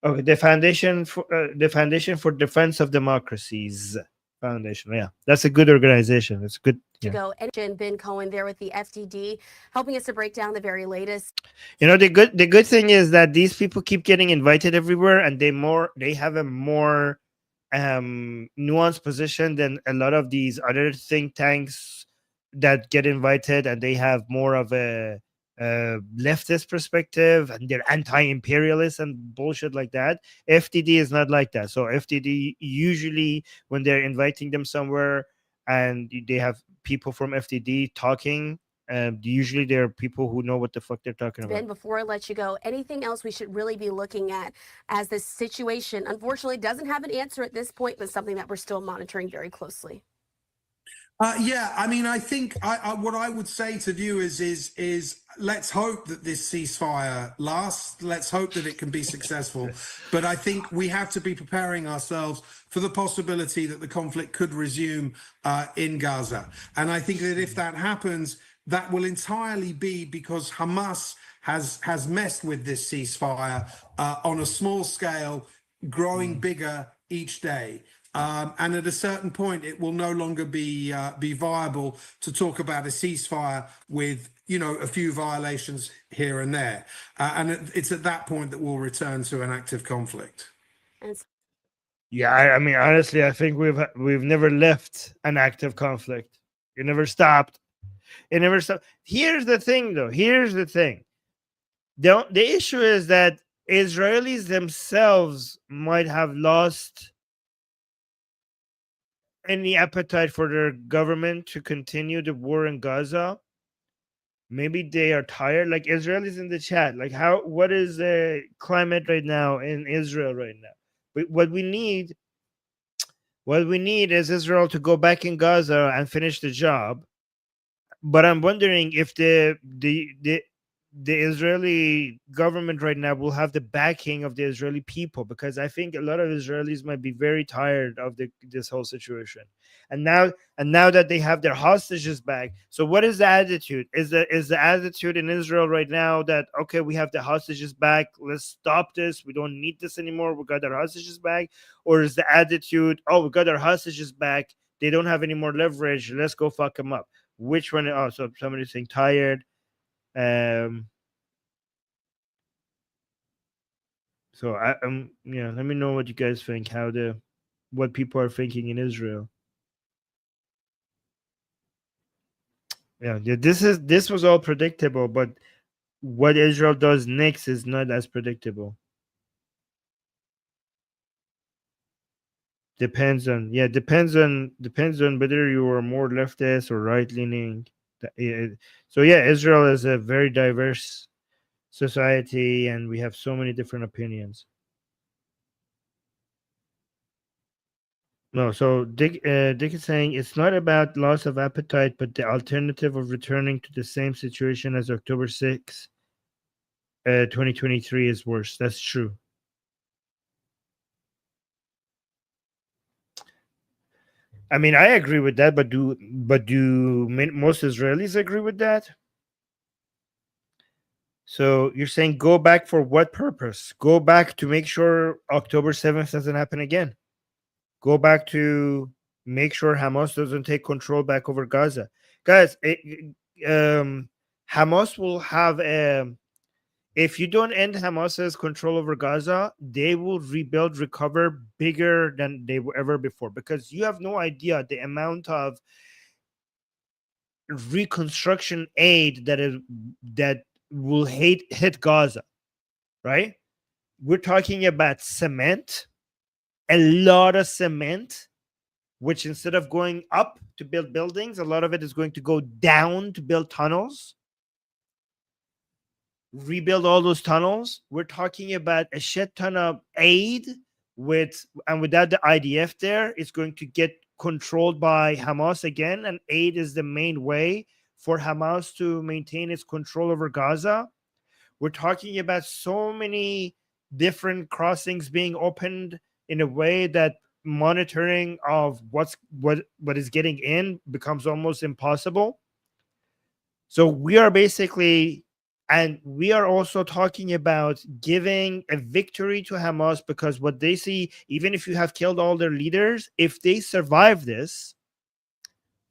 Speaker 1: Okay, the Foundation for Defense of Democracies Foundation. Yeah, that's a good organization. It's good.
Speaker 9: To go. And Ben Cohen there with the FDD, helping us to break down the very latest.
Speaker 1: You know, the good thing is that these people keep getting invited everywhere, and they have a more nuanced position than a lot of these other think tanks that get invited, and they have more of a leftist perspective, and they're anti-imperialist and bullshit like that. FDD is not like that. So FDD, usually when they're inviting them somewhere and they have people from FDD talking, usually they're people who know what the fuck they're talking about.
Speaker 9: Ben, before I let you go, anything else we should really be looking at, as this situation unfortunately doesn't have an answer at this point, but something that we're still monitoring very closely?
Speaker 10: Yeah, I mean, I think what I would say to viewers is let's hope that this ceasefire lasts. Let's hope that it can be successful. But I think we have to be preparing ourselves for the possibility that the conflict could resume in Gaza. And I think that if that happens, that will entirely be because Hamas has messed with this ceasefire on a small scale, growing bigger each day. And at a certain point, it will no longer be viable to talk about a ceasefire with, a few violations here and there. And it's at that point that we'll return to an active conflict.
Speaker 1: Yeah, I mean, honestly, I think we've never left an active conflict. It never stopped. It never stopped. Here's the thing, though. Here's the thing. The issue is that Israelis themselves might have lost any appetite for their government to continue the war in Gaza. Maybe they are tired. Like Israelis in the chat, like what is the climate right now in Israel right now? But what we need is Israel to go back in Gaza and finish the job. But I'm wondering if the Israeli government right now will have the backing of the Israeli people, because I think a lot of Israelis might be very tired of this whole situation. And now that they have their hostages back, so what is the attitude? Is the attitude in Israel right now that, okay, we have the hostages back, let's stop this, we don't need this anymore, we got our hostages back? Or is the attitude, oh, we got our hostages back, they don't have any more leverage, let's go fuck them up? Which one? Oh, so somebody's saying tired. So let me know what you guys think, what people are thinking in Israel. Yeah, this was all predictable, but what Israel does next is not as predictable. Depends on whether you are more leftist or right leaning. So yeah, Israel is a very diverse society, and we have so many different opinions. No, so Dick is saying it's not about loss of appetite, but the alternative of returning to the same situation as October 6, 2023 is worse. That's true. I mean, I agree with that, but do most Israelis agree with that? So you're saying go back for what purpose? Go back to make sure October 7th doesn't happen again. Go back to make sure Hamas doesn't take control back over Gaza. Guys, Hamas will have if you don't end Hamas's control over Gaza, they will recover bigger than they were ever before, because you have no idea the amount of reconstruction aid that will hit Gaza, right? We're talking about cement, a lot of cement, which instead of going up to build buildings, a lot of it is going to go down to build tunnels, rebuild all those tunnels. We're talking about a shit ton of aid without the IDF there, it's going to get controlled by Hamas again, and aid is the main way for Hamas to maintain its control over Gaza. We're talking about so many different crossings being opened in a way that monitoring of what is getting in becomes almost impossible. So we are basically, and we are also talking about giving a victory to Hamas, because what they see, even if you have killed all their leaders, if they survive this,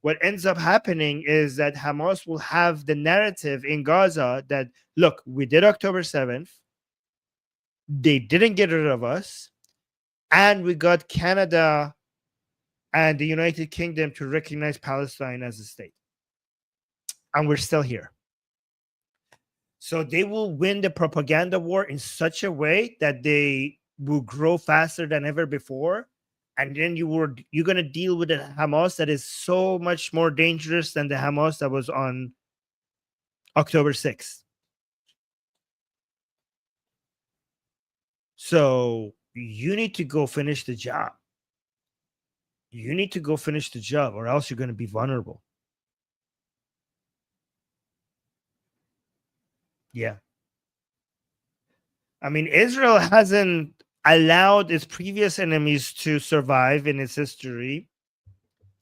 Speaker 1: what ends up happening is that Hamas will have the narrative in Gaza that, look, we did October 7th, they didn't get rid of us, and we got Canada and the United Kingdom to recognize Palestine as a state. And we're still here. So they will win the propaganda war in such a way that they will grow faster than ever before. And then you're going to deal with a Hamas that is so much more dangerous than the Hamas that was on October 6th. So you need to go finish the job. You need to go finish the job, or else you're going to be vulnerable. Yeah. I mean, Israel hasn't allowed its previous enemies to survive in its history.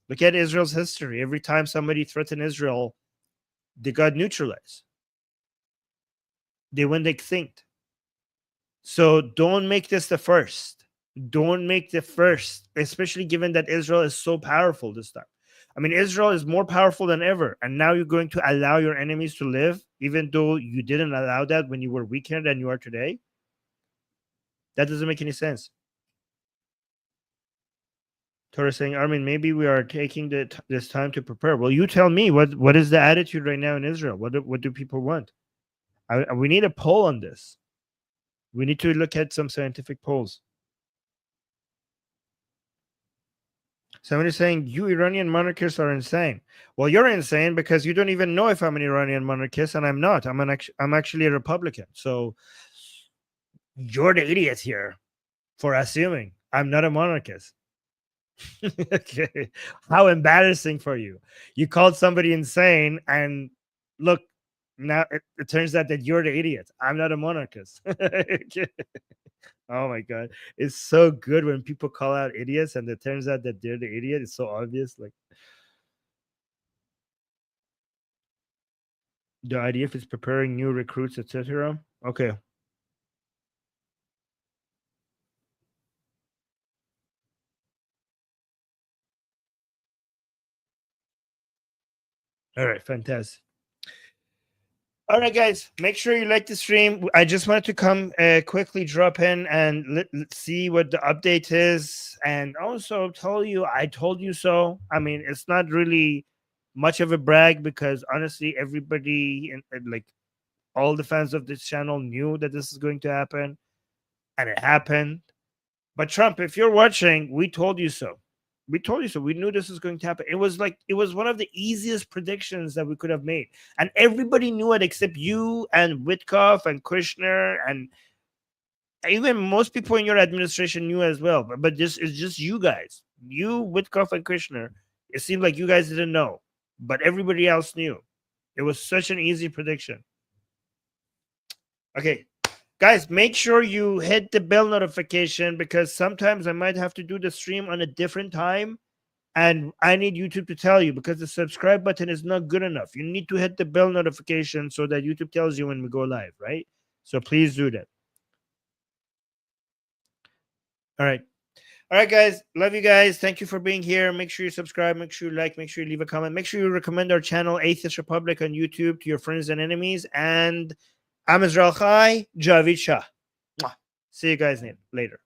Speaker 1: Look at Israel's history. Every time somebody threatened Israel, they got neutralized. They went extinct. So don't make this the first. Don't make the first, especially given that Israel is so powerful this time. I mean, Israel is more powerful than ever. And now you're going to allow your enemies to live, even though you didn't allow that when you were weaker than you are today. That doesn't make any sense. Torah saying, Armin, maybe we are taking this time to prepare. Well, you tell me, what is the attitude right now in Israel? What do people want? We need a poll on this. We need to look at some scientific polls. Somebody's saying, you Iranian monarchists are insane. Well, you're insane because you don't even know if I'm an Iranian monarchist, and I'm not. I'm actually a Republican. So you're the idiot here for assuming I'm not a monarchist. Okay. How embarrassing for you. You called somebody insane, and look, now it turns out that you're the idiot. I'm not a monarchist. Okay. Oh my God. It's so good when people call out idiots and it turns out that they're the idiot. It's so obvious. Like, the IDF is preparing new recruits, etc. Okay. All right, fantastic. All right, guys, make sure you like the stream. I just wanted to come quickly drop in and let's see what the update is, and also tell you I told you so. I mean, it's not really much of a brag because honestly, everybody like all the fans of this channel knew that this is going to happen, and it happened. But Trump, if you're watching, we told you so. We told you so. We knew this was going to happen. It was one of the easiest predictions that we could have made. And everybody knew it except you and Witkoff and Kushner, and even most people in your administration knew as well. But this is just you guys. You, Witkoff, and Kushner. It seemed like you guys didn't know. But everybody else knew. It was such an easy prediction. Okay. Guys, make sure you hit the bell notification because sometimes I might have to do the stream on a different time. And I need YouTube to tell you because the subscribe button is not good enough. You need to hit the bell notification so that YouTube tells you when we go live, right? So please do that. All right. All right, guys. Love you guys. Thank you for being here. Make sure you subscribe. Make sure you like. Make sure you leave a comment. Make sure you recommend our channel, Atheist Republic, on YouTube to your friends and enemies. And I'm Israel Chai, Javid Shah. See you guys later.